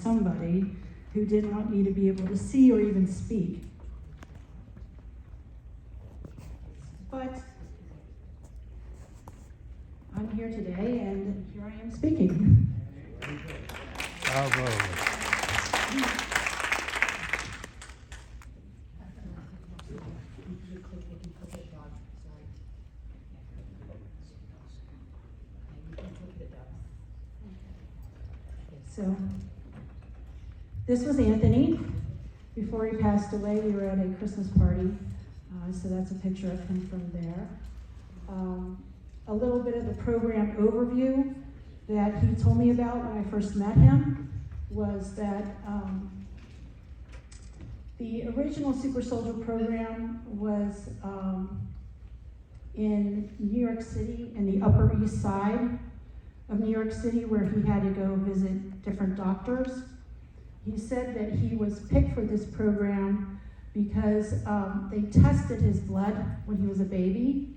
somebody who didn't want me to be able to see or even speak. But I'm here today, and here I am speaking. Bravo. So, this was Anthony. Before he passed away, we were at a Christmas party, so that's a picture of him from there. A little bit of the program overview that he told me about when I first met him was that the original Super Soldier program was in New York City, in the Upper East Side of New York City, where he had to go visit different doctors. He said that he was picked for this program because they tested his blood when he was a baby,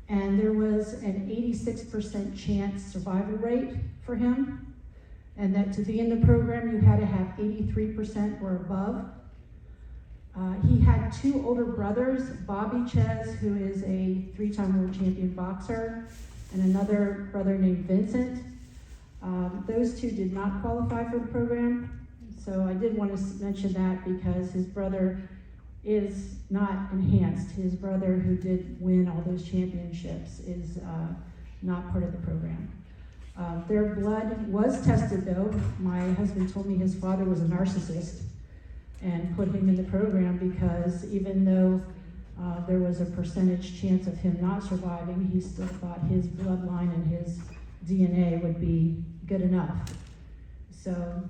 and there was an 86% chance survival rate for him, and that to be in the program you had to have 83% or above. He had two older brothers, Bobby Czyz, who is a 3-time world champion boxer, and another brother named Vincent. Those two did not qualify for the program, so I did want to mention that because his brother is not enhanced. His brother, who did win all those championships, is not part of the program. Their blood was tested though. My husband told me his father was a narcissist and put him in the program because even though there was a percentage chance of him not surviving, he still thought his bloodline and his DNA would be good enough. So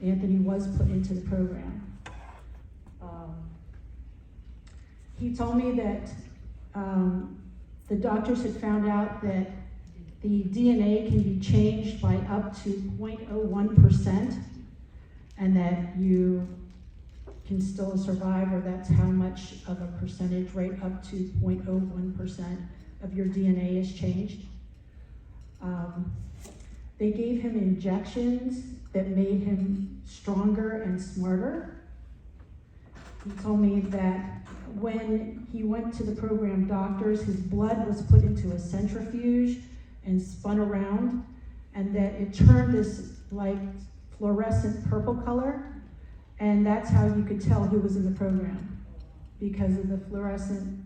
Anthony was put into the program. He told me that the doctors had found out that the DNA can be changed by up to 0.01%, and that you can still survive, or that's how much of a percentage rate, up to 0.01% of your DNA is changed. They gave him injections that made him stronger and smarter. He told me that when he went to the program doctors, his blood was put into a centrifuge and spun around, and that it turned this like fluorescent purple color, and that's how you could tell who was in the program, because of the fluorescent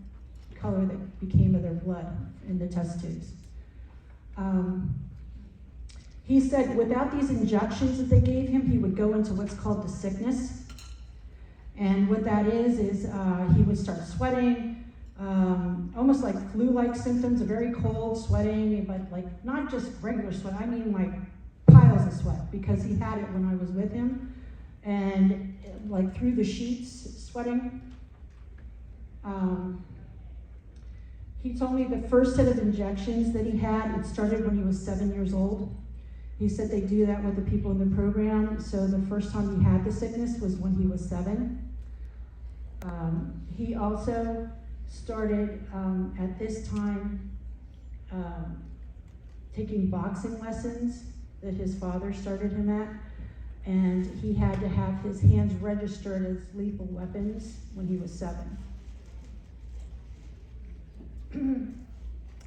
color that became of their blood in the test tubes. He said without these injections that they gave him, he would go into what's called the sickness. And what that is he would start sweating, almost like flu-like symptoms, very cold, sweating, but like not just regular sweat, I mean like piles of sweat, because he had it when I was with him, and like through the sheets, sweating. He told me the first set of injections that he had, it started when he was 7 years old. He said they do that with the people in the program, so the first time he had the sickness was when he was 7. He also started at this time taking boxing lessons that his father started him at, and he had to have his hands registered as lethal weapons when he was 7.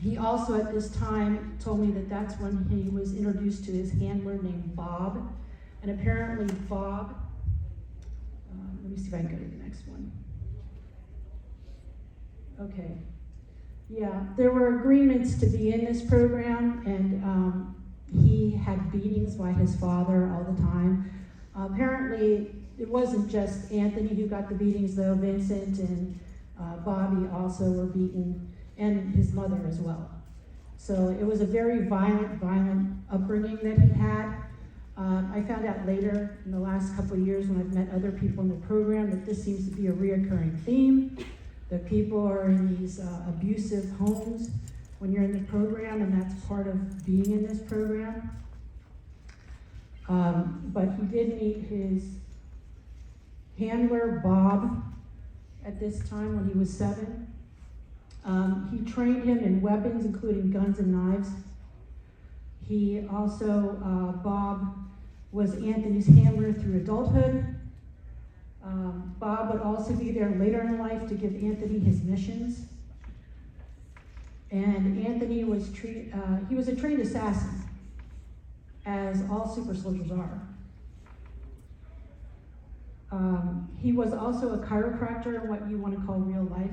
He also at this time told me that that's when he was introduced to his handler named Bob, and apparently Bob, let me see if I can go to the next one. Okay, yeah, there were agreements to be in this program, and he had beatings by his father all the time. Apparently, it wasn't just Anthony who got the beatings though. Vincent and Bobby also were beaten, and his mother as well. So it was a very violent upbringing that he had. I found out later in the last couple of years when I've met other people in the program that this seems to be a reoccurring theme, that people are in these abusive homes when you're in the program, and that's part of being in this program. But he did meet his handler, Bob, at this time when he was 7. He trained him in weapons, including guns and knives. He also, Bob, was Anthony's handler through adulthood. Bob would also be there later in life to give Anthony his missions. And Anthony was he was a trained assassin, as all super soldiers are. He was also a chiropractor, what you want to call real life.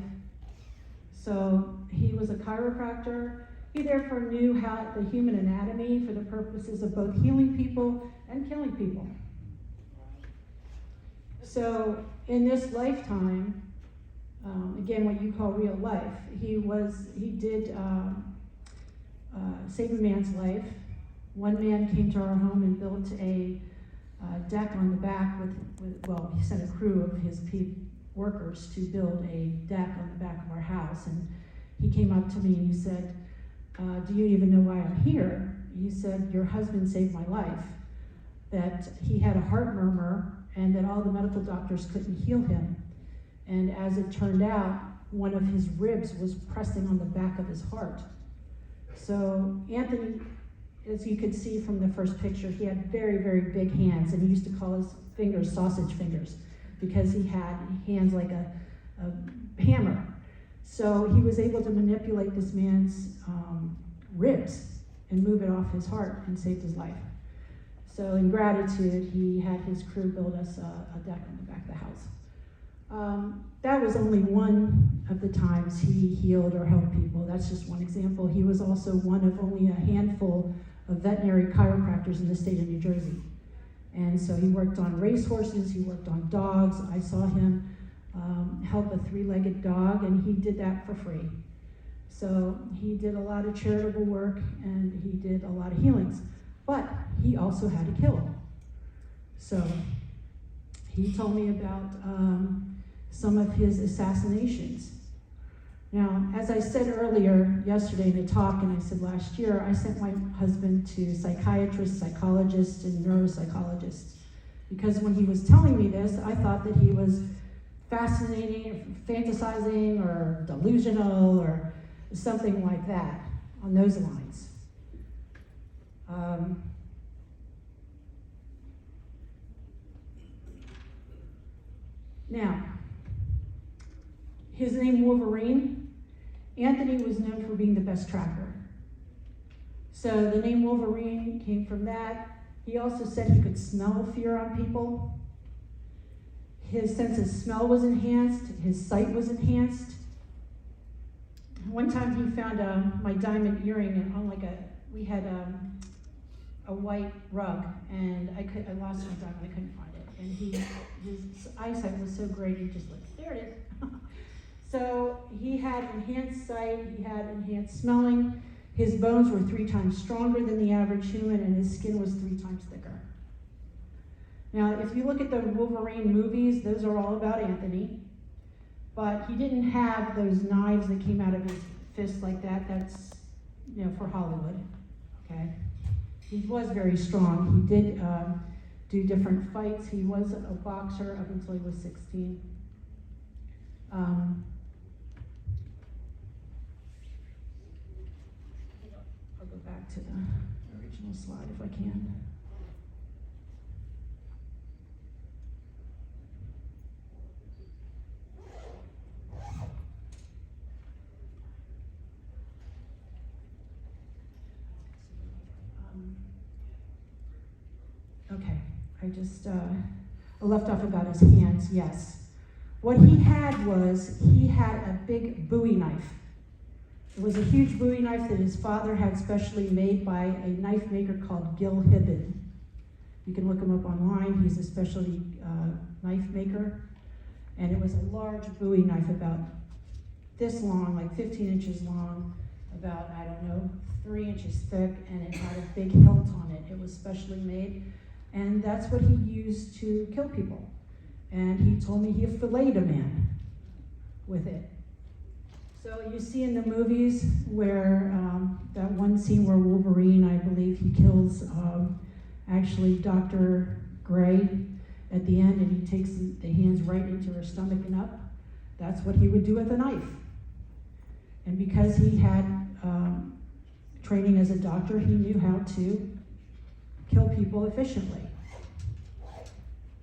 So he was a chiropractor. He therefore knew how the human anatomy for the purposes of both healing people and killing people. So in this lifetime, again, what you call real life, he did save a man's life. One man came to our home and built a deck on the back well, he sent a crew of his workers to build a deck on the back of our house. And he came up to me and he said, do you even know why I'm here? He said, your husband saved my life. That he had a heart murmur and that all the medical doctors couldn't heal him. And as it turned out, one of his ribs was pressing on the back of his heart. So Anthony, as you could see from the first picture, he had very, very big hands, and he used to call his fingers sausage fingers because he had hands like a hammer. So he was able to manipulate this man's ribs and move it off his heart and saved his life. So in gratitude, he had his crew build us a deck on the back of the house. That was only one of the times he healed or helped people. That's just one example. He was also one of only a handful of veterinary chiropractors in the state of New Jersey. And so he worked on racehorses, he worked on dogs. I saw him help a 3-legged dog, and he did that for free. So he did a lot of charitable work, and he did a lot of healings. But he also had to kill. So he told me about some of his assassinations. Now, as I said earlier, yesterday in a talk, and I said last year, I sent my husband to psychiatrists, psychologists, and neuropsychologists. Because when he was telling me this, I thought that he was fascinating, or fantasizing, or delusional, or something like that, on those lines. Now, his name Wolverine. Anthony was known for being the best tracker. So the name Wolverine came from that. He also said he could smell fear on people. His sense of smell was enhanced. His sight was enhanced. One time he found my diamond earring on we had a white rug, and I lost my diamond. I couldn't find it. And his eyesight was so great, he just looked, there it is. So he had enhanced sight, he had enhanced smelling. His bones were 3 times stronger than the average human, and his skin was 3 times thicker. Now, if you look at the Wolverine movies, those are all about Anthony. But he didn't have those knives that came out of his fist like that. That's, for Hollywood, okay? He was very strong. He did do different fights. He was a boxer up until he was 16. I'll go back to the original slide if I can. Okay, I just left off about his hands, yes. What he had a big Bowie knife. It was a huge Bowie knife that his father had specially made by a knife maker called Gil Hibben. You can look him up online. He's a specialty knife maker. And it was a large Bowie knife about this long, like 15 inches long, about, 3 inches thick, and it had a big hilt on it. It was specially made. And that's what he used to kill people. And he told me he filleted a man with it. So you see in the movies where that one scene where Wolverine, I believe he kills actually Dr. Gray at the end, and he takes the hands right into her stomach and up. That's what he would do with a knife. And because he had training as a doctor, he knew how to kill people efficiently.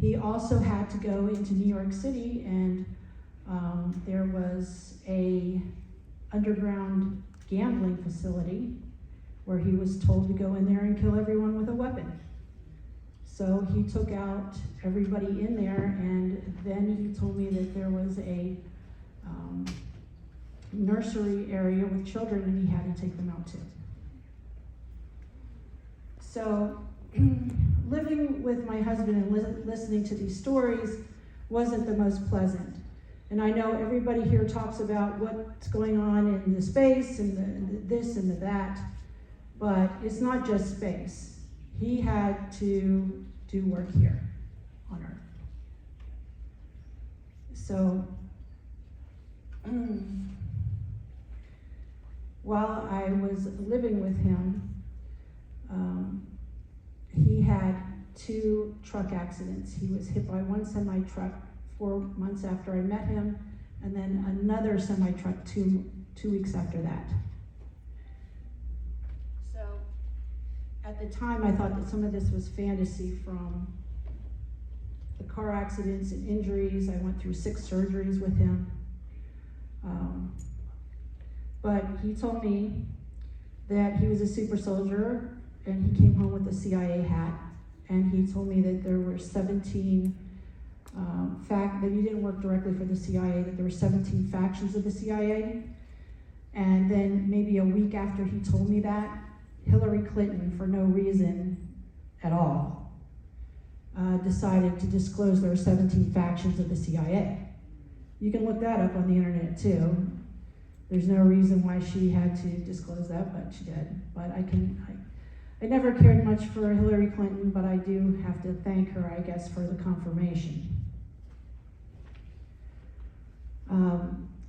He also had to go into New York City, and there was a underground gambling facility where he was told to go in there and kill everyone with a weapon. So he took out everybody in there, and then he told me that there was a nursery area with children, and he had to take them out too. So living with my husband and listening to these stories wasn't the most pleasant. And I know everybody here talks about what's going on in the space and the this and the that, but it's not just space. He had to do work here on Earth. So while I was living with him, he had 2 truck accidents. He was hit by one semi-truck 4 months after I met him, and then another semi-truck two weeks after that. So at the time, I thought that some of this was fantasy from the car accidents and injuries. I went through 6 surgeries with him. But he told me that he was a super soldier, and he came home with a CIA hat, and he told me that there were 17 that he didn't work directly for the CIA, that there were 17 factions of the CIA. And then maybe a week after he told me that, Hillary Clinton, for no reason at all, decided to disclose there were 17 factions of the CIA. You can look that up on the internet too. There's no reason why she had to disclose that, but she did. But I never cared much for Hillary Clinton, but I do have to thank her, I guess, for the confirmation.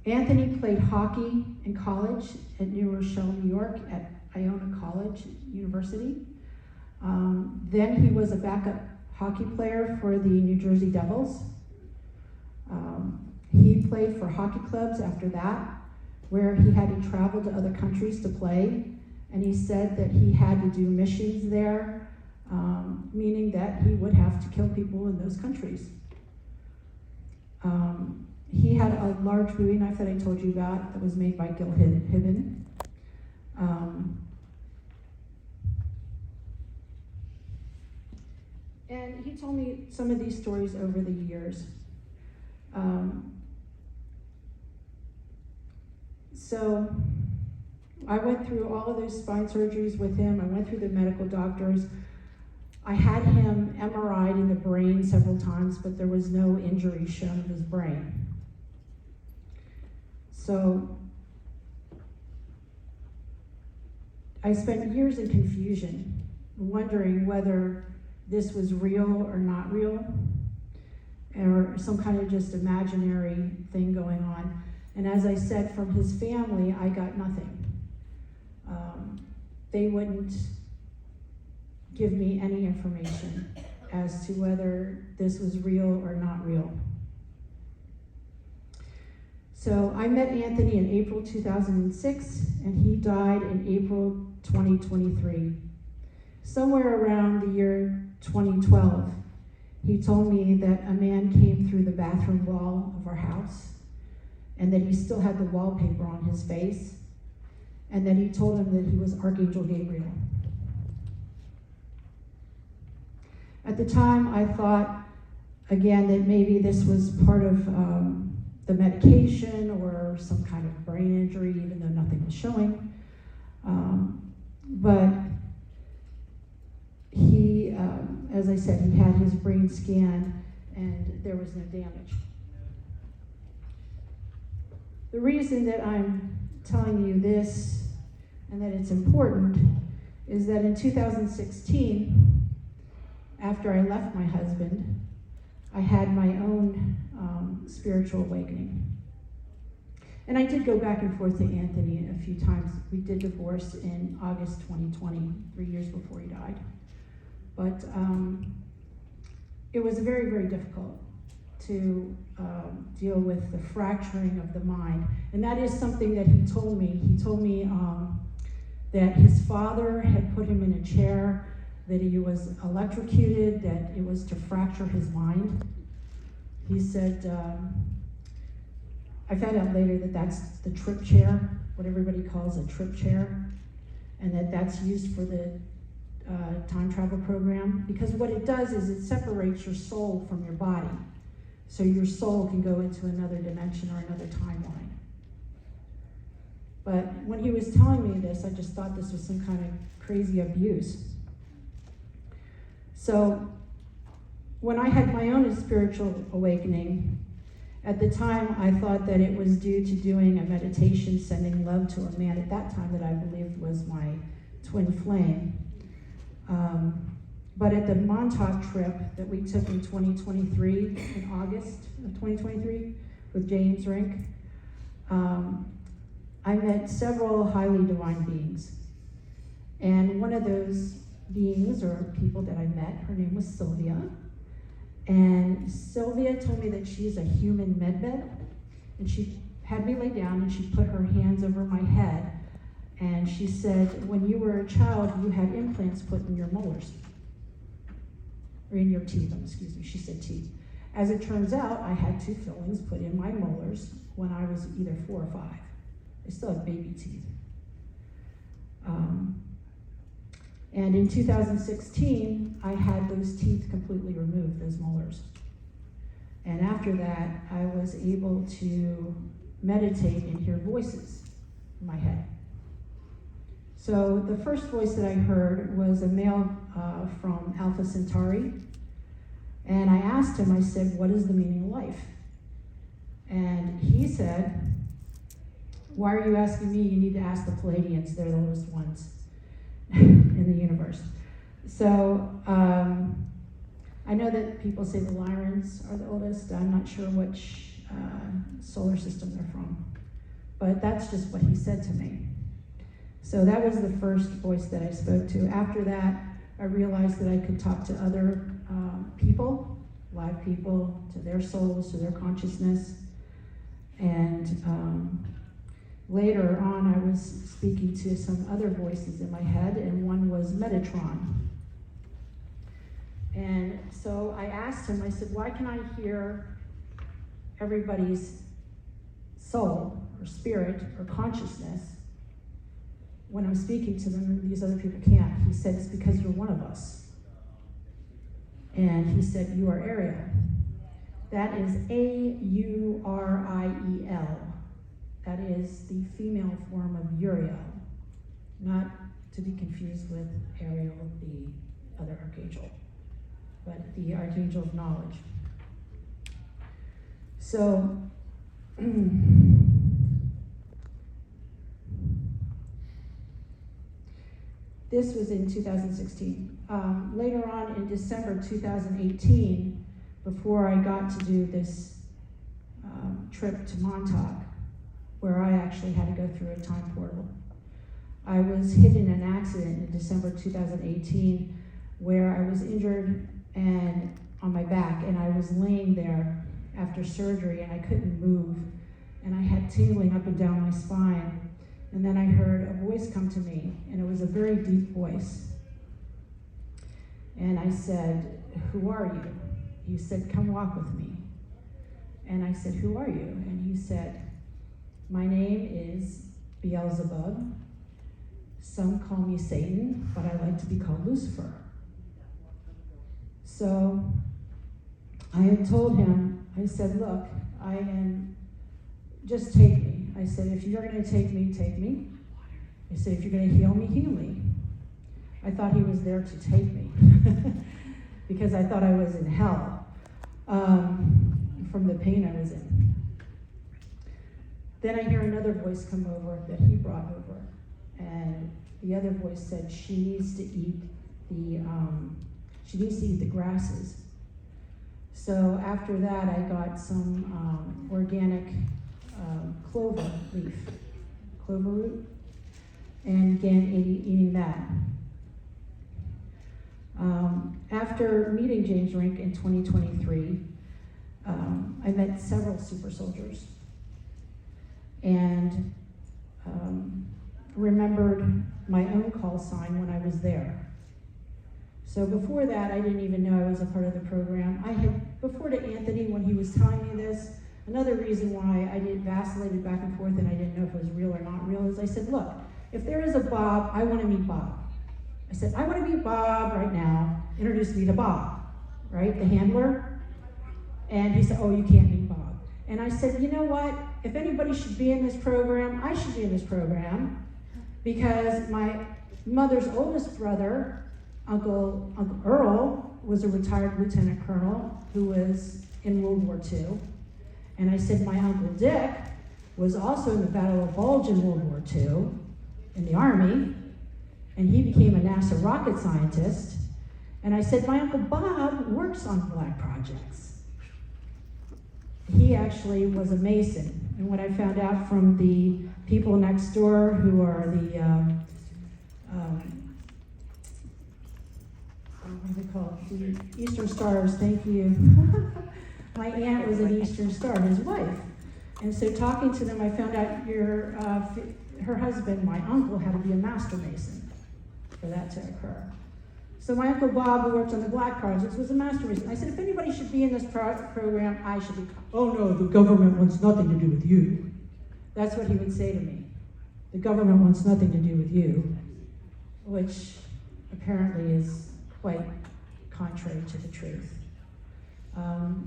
Anthony played hockey in college at New Rochelle, New York, at Iona College University. Then he was a backup hockey player for the New Jersey Devils. He played for hockey clubs after that, where he had to travel to other countries to play. And he said that he had to do missions there, meaning that he would have to kill people in those countries. He had a large Bowie knife that I told you about that was made by Gil Hibben. And he told me some of these stories over the years. So I went through all of those spine surgeries with him. I went through the medical doctors. I had him MRI'd in the brain several times, but there was no injury shown of his brain. So I spent years in confusion, wondering whether this was real or not real, or some kind of just imaginary thing going on. And as I said, from his family, I got nothing. They wouldn't give me any information as to whether this was real or not real. So I met Anthony in April 2006, and he died in April 2023. Somewhere around the year 2012, he told me that a man came through the bathroom wall of our house, and that he still had the wallpaper on his face, and then he told him that he was Archangel Gabriel. At the time, I thought, again, that maybe this was part of the medication or some kind of brain injury, even though nothing was showing. But he, as I said, he had his brain scanned and there was no damage. The reason that I'm telling you this and that it's important is that in 2016, after I left my husband, I had my own spiritual awakening. And I did go back and forth to Anthony a few times. We did divorce in August 2020, 3 years before he died. But it was very, very difficult to deal with the fracturing of the mind. And that is something that he told me. He told me that his father had put him in a chair that he was electrocuted, that it was to fracture his mind. He said, I found out later that that's the trip chair, what everybody calls a trip chair, and that's used for the time travel program, because what it does is it separates your soul from your body, so your soul can go into another dimension or another timeline. But when he was telling me this, I just thought this was some kind of crazy abuse. So when I had my own spiritual awakening, at the time I thought that it was due to doing a meditation, sending love to a man at that time that I believed was my twin flame. But at the Montauk trip that we took in 2023, in August of 2023, with James Rink, I met several highly divine beings. And one of those beings, or people that I met, her name was Sylvia. And Sylvia told me that she's a human medbed, and she had me lay down and she put her hands over my head, and she said, when you were a child, you had implants put in your molars, or in your teeth, excuse me, she said teeth. As it turns out, I had 2 fillings put in my molars when I was either 4 or 5. I still have baby teeth. And in 2016, I had those teeth completely removed, those molars. And after that, I was able to meditate and hear voices in my head. So the first voice that I heard was a male from Alpha Centauri. And I asked him, I said, what is the meaning of life? And he said, why are you asking me? You need to ask the Palladians, they're the oldest ones in the universe. So I know that people say the Lyrans are the oldest. I'm not sure which solar system they're from, but that's just what he said to me. So that was the first voice that I spoke to. After that, I realized that I could talk to other people, live people, to their souls, to their consciousness. And later on, I was speaking to some other voices in my head, and one was Metatron. And so I asked him, I said, why can I hear everybody's soul or spirit or consciousness when I'm speaking to them and these other people can't? He said, it's because you're one of us. And he said, you are Ariel. That is Auriel. That is the female form of Uriel, not to be confused with Ariel, the other archangel, but the archangel of knowledge. So, this was in 2016. Later on in December 2018, before I got to do this trip to Montauk, where I actually had to go through a time portal, I was hit in an accident in December 2018 where I was injured and on my back, and I was laying there after surgery and I couldn't move, and I had tingling up and down my spine. And then I heard a voice come to me, and it was a very deep voice. And I said, who are you? He said, come walk with me. And I said, who are you? And he said, my name is Beelzebub. Some call me Satan, but I like to be called Lucifer. So I had told him, I said, look, I am, just take me. I said, if you're going to take me, take me. I said, if you're going to heal me, heal me. I thought he was there to take me because I thought I was in hell from the pain I was in. Then I hear another voice come over that he brought over, and the other voice said she needs to eat the grasses. So after that, I got some organic clover root, and began eating that. After meeting James Rink in 2023, I met several super soldiers and remembered my own call sign when I was there. So before that, I didn't even know I was a part of the program. I had, before to Anthony, when he was telling me this, another reason why I didn't vacillated back and forth and I didn't know if it was real or not real is I said, look, if there is a Bob, I want to meet Bob. I said, I want to meet Bob right now. Introduce me to Bob, right, the handler. And he said, oh, you can't meet Bob. And I said, you know what? If anybody should be in this program, I should be in this program because my mother's oldest brother, Uncle Earl, was a retired lieutenant colonel who was in World War II. And I said, my Uncle Dick was also in the Battle of Bulge in World War II in the Army, and he became a NASA rocket scientist. And I said, my Uncle Bob works on black projects. He actually was a Mason. And what I found out from the people next door who are the, what do they call it? The Eastern Stars, thank you. My aunt was an Eastern Star, his wife. And so talking to them, I found out her husband, my uncle, had to be a master mason for that to occur. So my Uncle Bob, who worked on the black projects, was a master mason. I said, if anybody should be in this program, I should be. Oh no, the government wants nothing to do with you. That's what he would say to me. The government wants nothing to do with you, which apparently is quite contrary to the truth.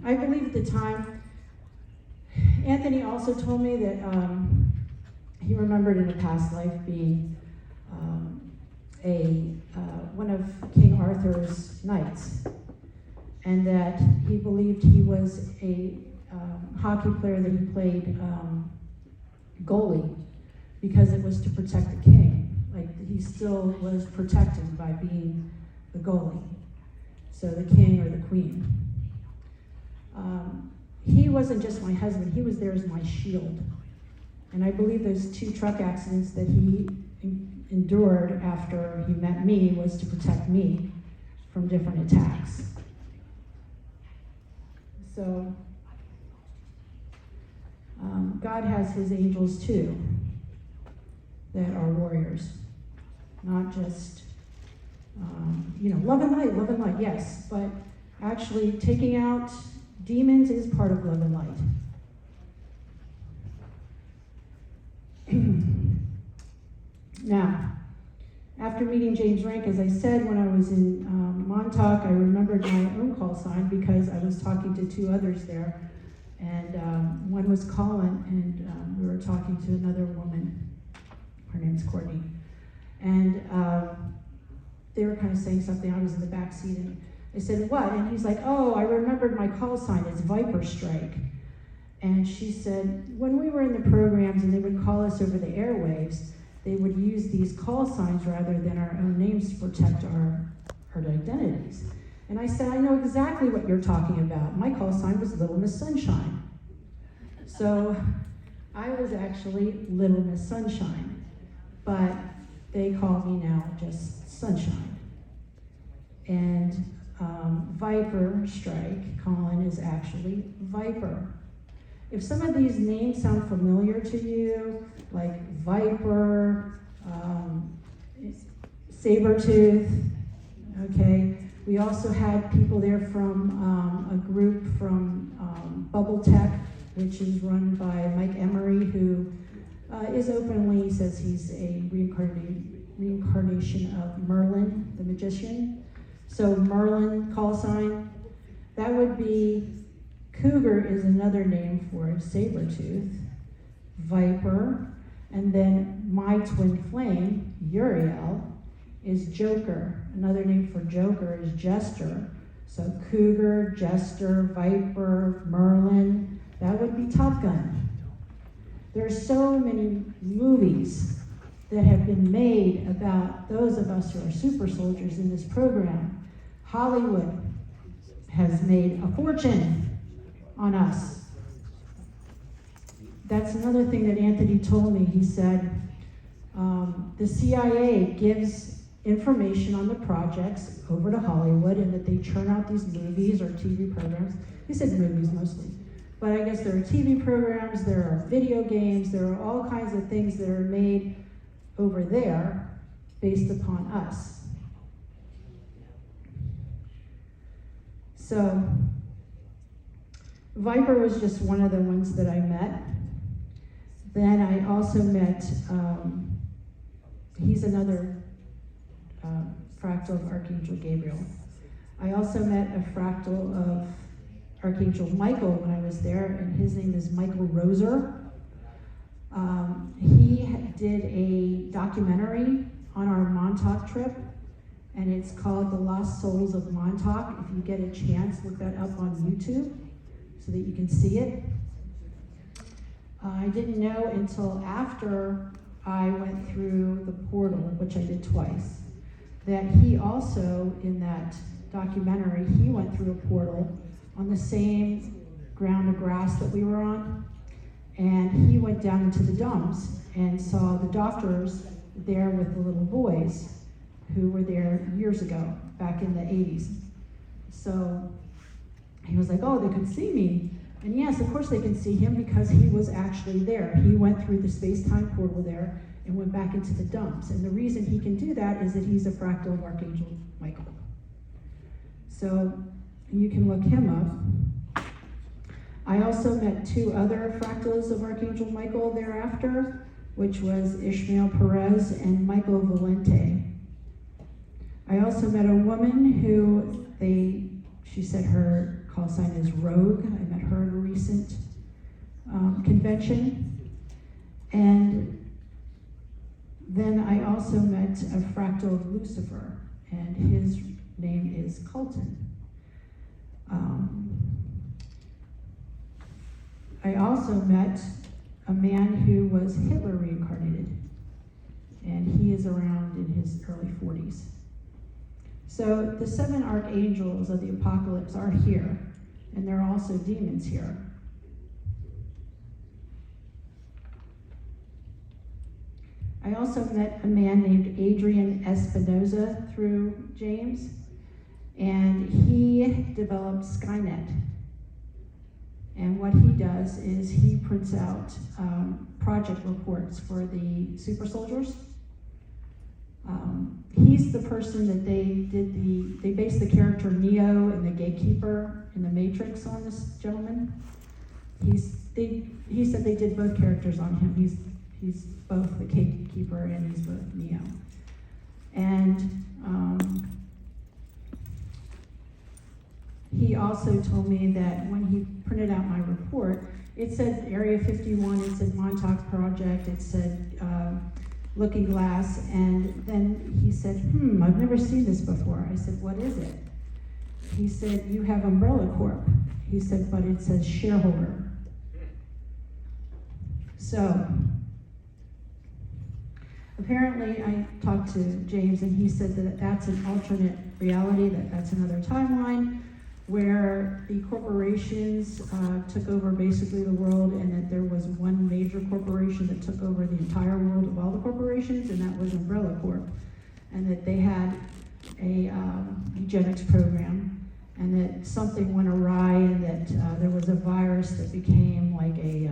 I believe at the time, Anthony also told me that he remembered in a past life being one of King Arthur's knights, and that he believed he was a hockey player, that he played goalie because it was to protect the king. Like, he still was protected by being the goalie, so the king or the queen. He wasn't just my husband, he was there as my shield. And I believe those 2 truck accidents that he endured after he met me was to protect me from different attacks. So, God has his angels too, that are warriors. Not just, love and light, yes, but actually taking out demons is part of love and light. Now, after meeting James Rank, as I said, when I was in Montauk, I remembered my own call sign because I was talking to 2 others there. And one was Colin, and we were talking to another woman. Her name's Courtney. And they were kind of saying something. I was in the back seat, and I said, what? And he's like, oh, I remembered my call sign. It's Viper Strike. And she said, when we were in the programs and they would call us over the airwaves, they would use these call signs rather than our own names to protect our identities. And I said, I know exactly what you're talking about. My call sign was Little Miss Sunshine. So I was actually Little Miss Sunshine, but they call me now just Sunshine. And Viper Strike, Colin, is actually Viper. If some of these names sound familiar to you, like Viper, Sabretooth, okay. We also had people there from a group from Bubble Tech, which is run by Mike Emery, who is openly says he's a reincarnation of Merlin, the magician. So Merlin call sign, that would be Cougar is another name for Sabretooth, Viper, and then my twin flame, Uriel, is Joker. Another name for Joker is Jester. So Cougar, Jester, Viper, Merlin, that would be Top Gun. There are so many movies that have been made about those of us who are super soldiers in this program. Hollywood has made a fortune on us. That's another thing that Anthony told me. He said, the CIA gives information on the projects over to Hollywood, and that they churn out these movies or TV programs. He said movies mostly. But I guess there are TV programs, there are video games, there are all kinds of things that are made over there based upon us. So, Viper was just one of the ones that I met. Then I also met, he's another fractal of Archangel Gabriel. I also met a fractal of Archangel Michael when I was there, and his name is Michael Roser. He did a documentary on our Montauk trip, and it's called The Lost Souls of Montauk. If you get a chance, look that up on YouTube so that you can see it. I didn't know until after I went through the portal, which I did twice, that he also, in that documentary, he went through a portal on the same ground of grass that we were on, and he went down into the dumps and saw the doctors there with the little boys who were there years ago, back in the 80s. So he was like, oh, they could see me. And yes, of course they can see him because he was actually there. He went through the space-time portal there and went back into the dumps. And the reason he can do that is that he's a fractal of Archangel Michael. So you can look him up. I also met two other fractals of Archangel Michael thereafter, which was Ishmael Perez and Michael Valente. I also met a woman who she said her call sign is Rogue. I met her at a recent convention. And then I also met a fractal of Lucifer, and his name is Colton. I also met a man who was Hitler reincarnated, and he is around in his early 40s. So the 7 archangels of the apocalypse are here, and there are also demons here. I also met a man named Adrian Espinoza through James, and he developed Skynet. And what he does is he prints out project reports for the super soldiers. He's the person that they based the character Neo and the Gatekeeper in the Matrix on this gentleman. He said they did both characters on him. He's both the Gatekeeper and he's both Neo. And he also told me that when he printed out my report, it said Area 51, it said Montauk Project, it said Looking Glass, and then he said, I've never seen this before. I said, what is it? He said, you have Umbrella Corp. He said, but it says shareholder. So, apparently I talked to James and he said that that's an alternate reality, that's another timeline, where the corporations took over basically the world, and that there was one major corporation that took over the entire world of all the corporations, and that was Umbrella Corp. And that they had a eugenics program, and that something went awry, and that there was a virus that became like a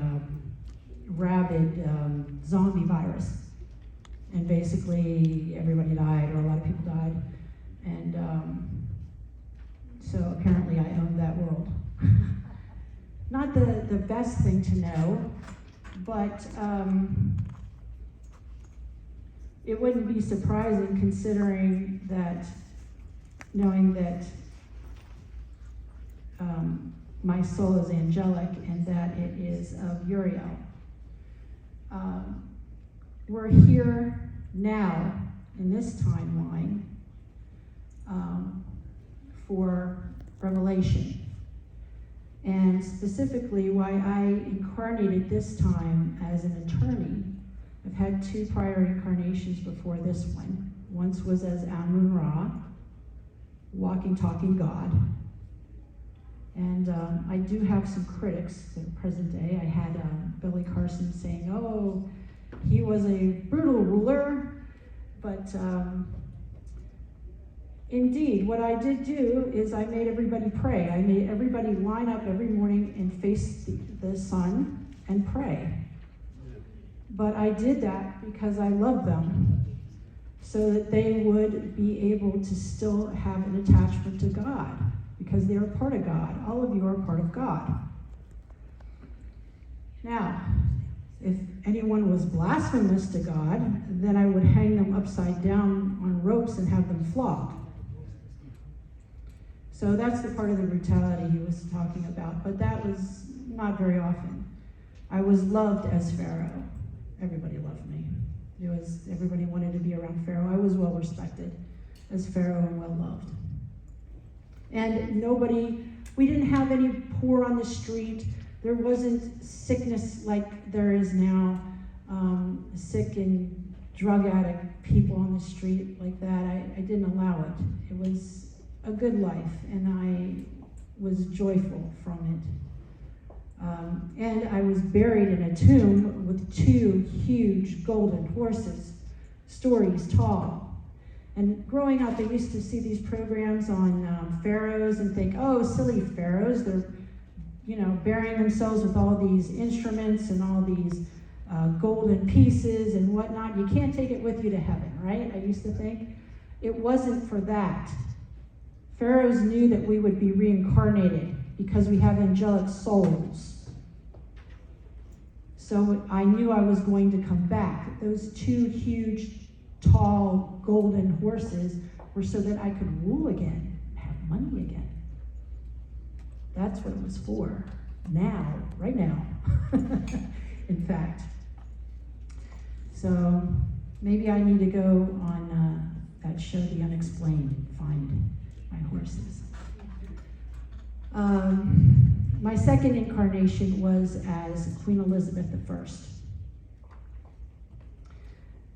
rabid zombie virus. And basically everybody died, or a lot of people died. And so apparently I own that world. Not the best thing to know, but it wouldn't be surprising considering that, knowing that my soul is angelic and that it is of Uriel. We're here now in this timeline for revelation. And specifically why I incarnated this time as an attorney. I've had 2 prior incarnations before this one. Once was as Amun-Ra, walking, talking God. And I do have some critics in the present day. I had Billy Carson saying, oh, he was a brutal ruler, but indeed, what I did do is I made everybody pray. I made everybody line up every morning and face the sun and pray. But I did that because I love them, so that they would be able to still have an attachment to God, because they are part of God. All of you are part of God. Now, if anyone was blasphemous to God, then I would hang them upside down on ropes and have them flogged. So that's the part of the brutality he was talking about, but that was not very often. I was loved as Pharaoh. Everybody loved me. Everybody wanted to be around Pharaoh. I was well respected as Pharaoh and well loved. And we didn't have any poor on the street. There wasn't sickness like there is now, sick and drug addict people on the street like that. I didn't allow it. It was a good life, and I was joyful from it. And I was buried in a tomb with 2 huge golden horses, stories tall. And growing up, I used to see these programs on pharaohs and think, oh, silly pharaohs, they're burying themselves with all these instruments and all these golden pieces and whatnot. You can't take it with you to heaven, right? I used to think. It wasn't for that. Pharaohs knew that we would be reincarnated because we have angelic souls. So I knew I was going to come back. Those 2 huge, tall, golden horses were so that I could rule again, have money again. That's what it was for. Now, right now, in fact. So maybe I need to go on that show, The Unexplained, and find my horses. My second incarnation was as Queen Elizabeth I.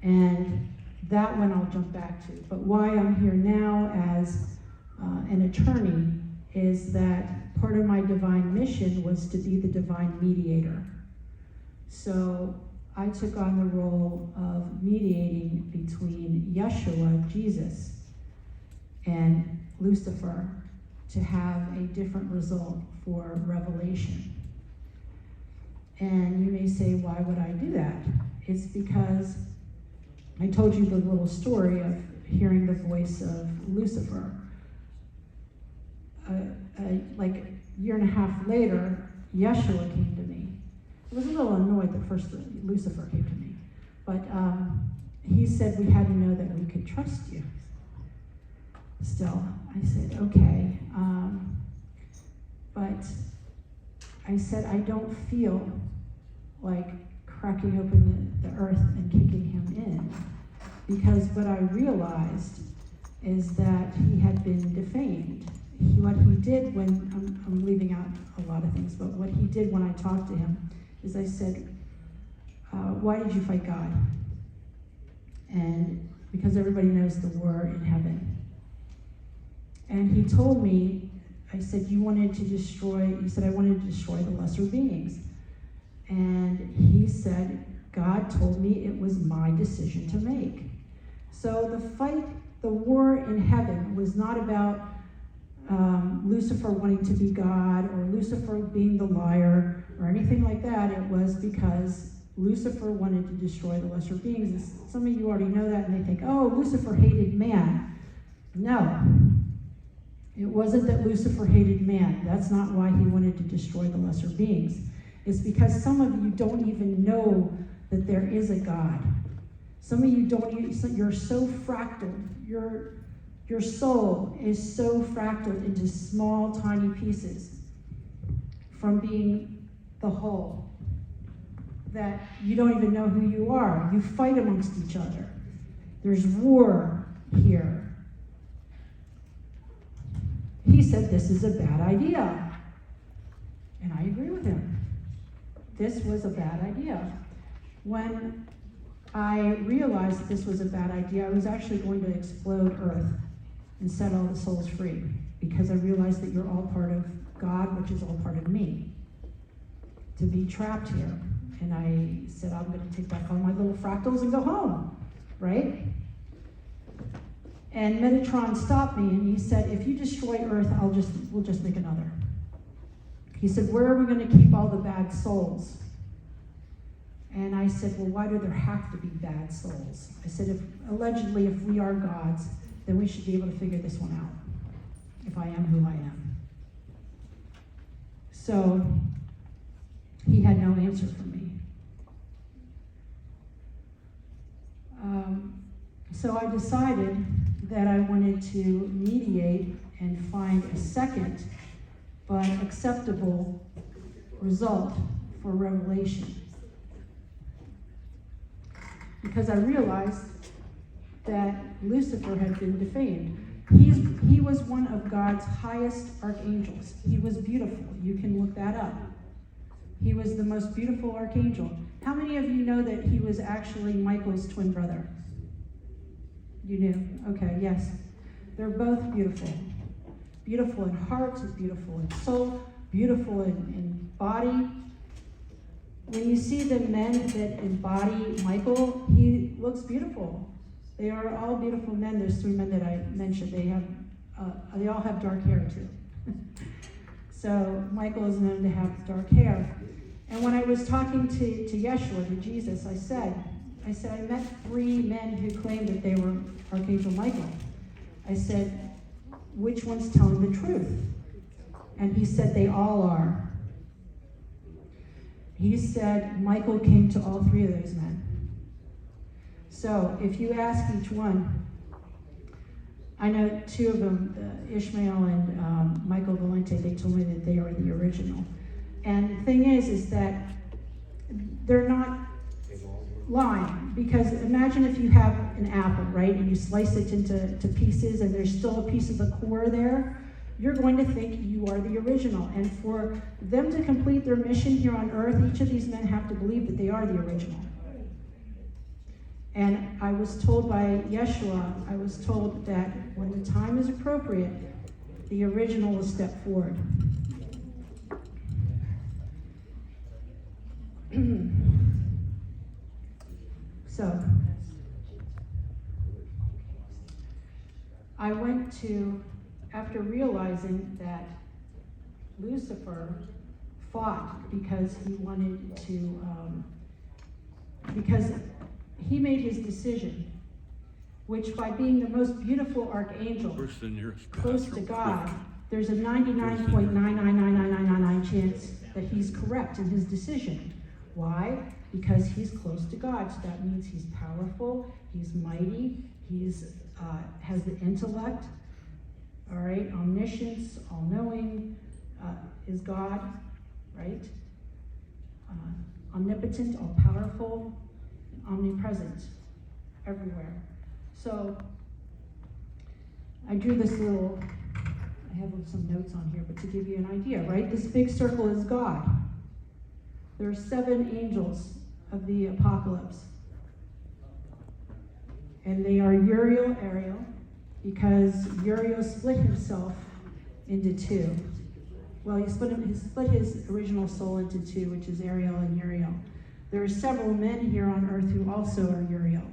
And that one I'll jump back to. But why I'm here now as an attorney is that part of my divine mission was to be the divine mediator. So I took on the role of mediating between Yeshua, Jesus, and Lucifer to have a different result for revelation. And you may say, why would I do that? It's because I told you the little story of hearing the voice of Lucifer. Like a year and a half later, Yeshua came to me. I was a little annoyed that first Lucifer came to me. But he said we had to know that we could trust you. Still, I said, okay. But I said, I don't feel like cracking open the earth and kicking him in. Because what I realized is that he had been defamed. What he did when, I'm leaving out a lot of things, but what he did when I talked to him is I said, why did you fight God? And because everybody knows the war in heaven. And he told me, I said, you wanted to destroy, he said, I wanted to destroy the lesser beings. And he said, God told me it was my decision to make. So the fight, the war in heaven was not about Lucifer wanting to be God or Lucifer being the liar or anything like that. It was because Lucifer wanted to destroy the lesser beings. And some of you already know that and they think, oh, Lucifer hated man. No. It wasn't that Lucifer hated man. That's not why he wanted to destroy the lesser beings. It's because some of you don't even know that there is a God. Some of you don't even, you're so fractal. Your soul is so fractal into small, tiny pieces from being the whole that you don't even know who you are. You fight amongst each other. There's war here. He said this is a bad idea. And I agree with him. This was a bad idea. When I realized that this was a bad idea, I was actually going to explode Earth and set all the souls free, because I realized that you're all part of God, which is all part of me, to be trapped here. And I said, I'm going to take back all my little fractals and go home, right? And Metatron stopped me and he said, if you destroy Earth, we'll just make another. He said, where are we going to keep all the bad souls? And I said, well, why do there have to be bad souls? I said, allegedly, if we are gods, then we should be able to figure this one out, if I am who I am. So he had no answer for me. So I decided that I wanted to mediate and find a second but acceptable result for revelation. Because I realized that Lucifer had been defamed. He was one of God's highest archangels. He was beautiful. You can look that up. He was the most beautiful archangel. How many of you know that he was actually Michael's twin brother? You knew? Okay, yes. They're both beautiful. Beautiful in heart, beautiful in soul, beautiful in body. When you see the men that embody Michael, he looks beautiful. They are all beautiful men. There's 3 men that I mentioned. They all have dark hair too. So Michael is known to have dark hair. And when I was talking to Yeshua, to Jesus, I said, I met 3 men who claimed that they were Archangel Michael. I said, which one's telling the truth? And he said, they all are. He said, Michael came to all 3 of those men. So if you ask each one, I know 2 of them, Ishmael and Michael Valente, they told me that they are the original. And the thing is that they're not lying, because imagine if you have an apple, right, and you slice it into pieces and there's still a piece of the core there, you're going to think you are the original. And for them to complete their mission here on earth, each of these men have to believe that they are the original. And I was told by Yeshua, I was told that when the time is appropriate, the original will step forward. So, I went to, after realizing that Lucifer fought because he wanted to, because he made his decision, which by being the most beautiful archangel, close to God, there's a 99.9999999 chance that he's correct in his decision. Why? Because he's close to God. So that means he's powerful, he's mighty, he's has the intellect, all right? Omniscience, all-knowing, is God, right? Omnipotent, all-powerful, omnipresent, everywhere. So I drew this little, I have some notes on here, but to give you an idea, right? This big circle is God. There are 7 angels of the apocalypse. And they are Uriel, Ariel, because Uriel split himself into 2. Well, he split his original soul into 2, which is Ariel and Uriel. There are several men here on earth who also are Uriel.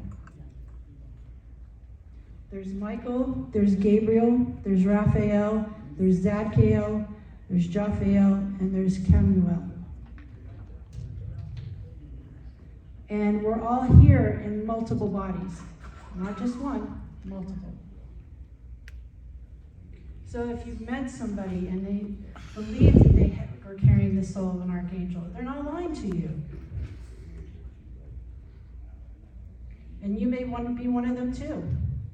There's Michael, there's Gabriel, there's Raphael, there's Zadkiel, there's Jophael, and there's Kemuel. And we're all here in multiple bodies. Not just one, multiple. So if you've met somebody and they believe that they are carrying the soul of an archangel, they're not lying to you. And you may want to be one of them too.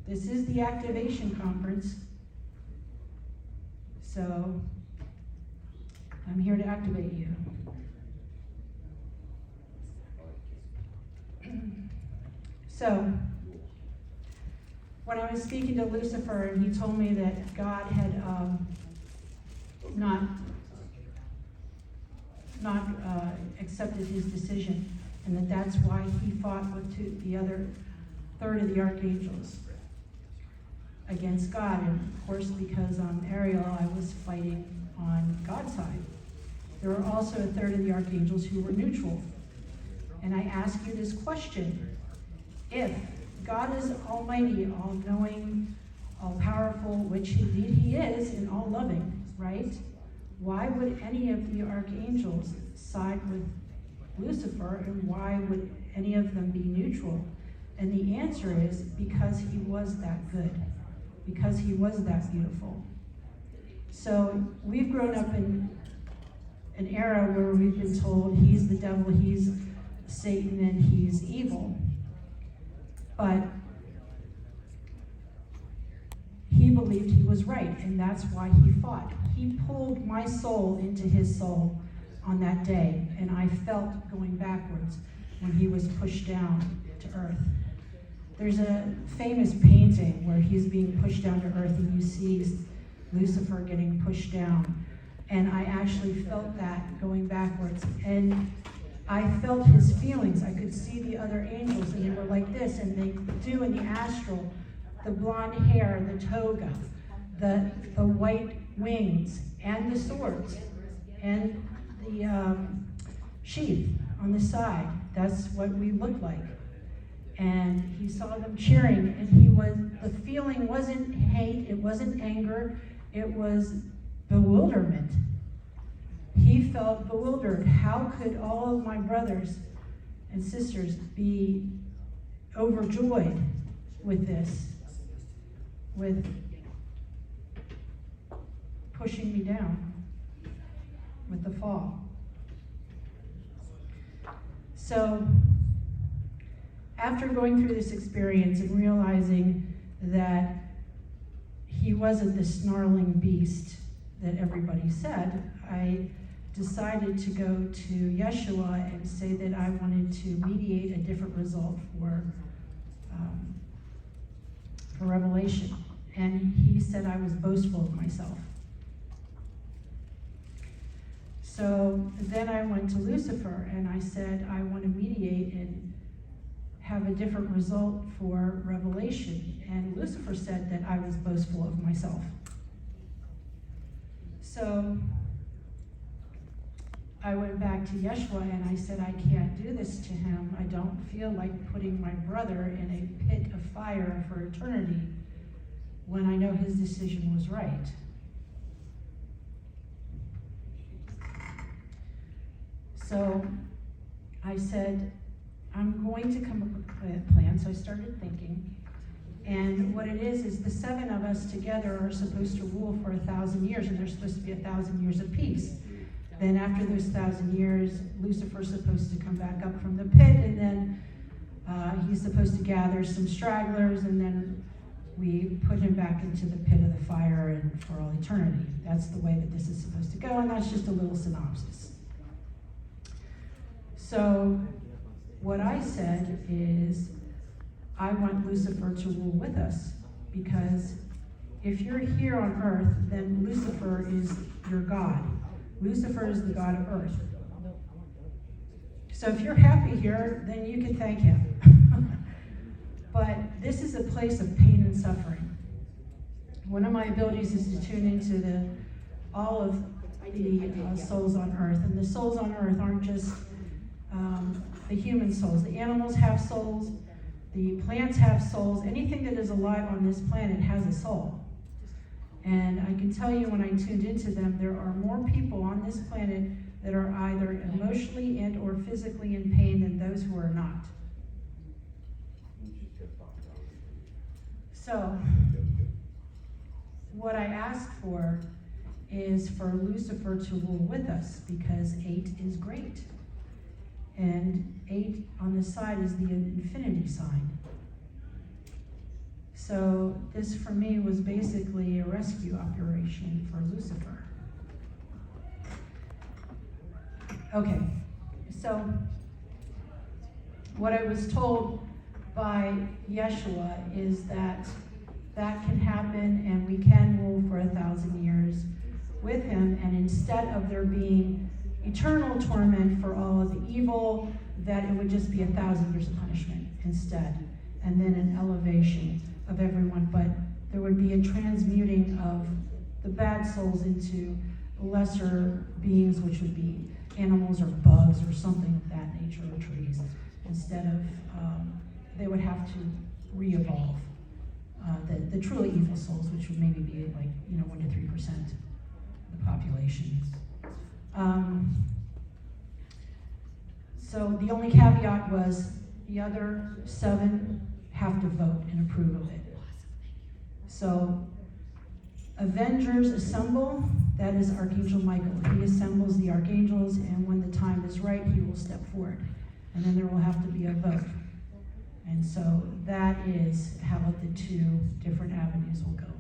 This is the activation conference. So I'm here to activate you. So when I was speaking to Lucifer, and he told me that God had not accepted his decision, and that's why he fought with the other third of the archangels against God. And of course, because I'm Ariel, I was fighting on God's side. There were also a third of the archangels who were neutral. And I ask you this question: if God is almighty, all-knowing, all-powerful, which indeed he is, and all-loving, right? Why would any of the archangels side with Lucifer, and why would any of them be neutral? And the answer is because he was that good, because he was that beautiful. So we've grown up in an era where we've been told he's the devil, he's Satan, and he's evil. But he believed he was right, and that's why he fought. He pulled my soul into his soul on that day, and I felt going backwards when he was pushed down to earth. There's a famous painting where he's being pushed down to earth, and you see Lucifer getting pushed down. And I actually felt that going backwards. And I felt his feelings. I could see the other angels, and they were like this, and they do in the astral, the blonde hair, the toga, the white wings, and the swords, and the sheath on the side. That's what we looked like. And he saw them cheering, and the feeling wasn't hate, it wasn't anger, it was bewilderment. He felt bewildered. How could all of my brothers and sisters be overjoyed with this, with pushing me down, with the fall? So, after going through this experience and realizing that he wasn't the snarling beast that everybody said, I decided to go to Yeshua and say that I wanted to mediate a different result for revelation. And he said I was boastful of myself. So then I went to Lucifer and I said I want to mediate and have a different result for revelation. And Lucifer said that I was boastful of myself. So I went back to Yeshua and I said, I can't do this to him. I don't feel like putting my brother in a pit of fire for eternity when I know his decision was right. So I said, I'm going to come up with a plan. So I started thinking. And what it is the 7 of us together are supposed to rule for 1,000 years, and there's supposed to be 1,000 years of peace. Then after those 1,000 years, Lucifer's supposed to come back up from the pit, and then he's supposed to gather some stragglers, and then we put him back into the pit of the fire and for all eternity. That's the way that this is supposed to go, and that's just a little synopsis. So what I said is, I want Lucifer to rule with us, because if you're here on earth, then Lucifer is your God. Lucifer is the God of earth. So if you're happy here, then you can thank him. But this is a place of pain and suffering. One of my abilities is to tune into all of the souls on earth. And the souls on earth aren't just the human souls. The animals have souls. The plants have souls. Anything that is alive on this planet has a soul. And I can tell you, when I tuned into them, there are more people on this planet that are either emotionally and or physically in pain than those who are not. So, what I ask for is for Lucifer to rule with us, because 8 is great. And 8 on the side is the infinity sign. So this for me was basically a rescue operation for Lucifer. Okay, so what I was told by Yeshua is that can happen, and we can rule for 1,000 years with him, and instead of there being eternal torment for all of the evil, that it would just be 1,000 years of punishment instead, and then an elevation of everyone. But there would be a transmuting of the bad souls into lesser beings, which would be animals or bugs or something of that nature, or trees, instead of they would have to re-evolve. The truly evil souls, which would maybe be like 1 to 3% of the population. So the only caveat was the other 7 have to vote and approve of it. So Avengers assemble. That is Archangel Michael. He assembles the archangels, and when the time is right, he will step forward. And then there will have to be a vote. And so that is how the two different avenues will go.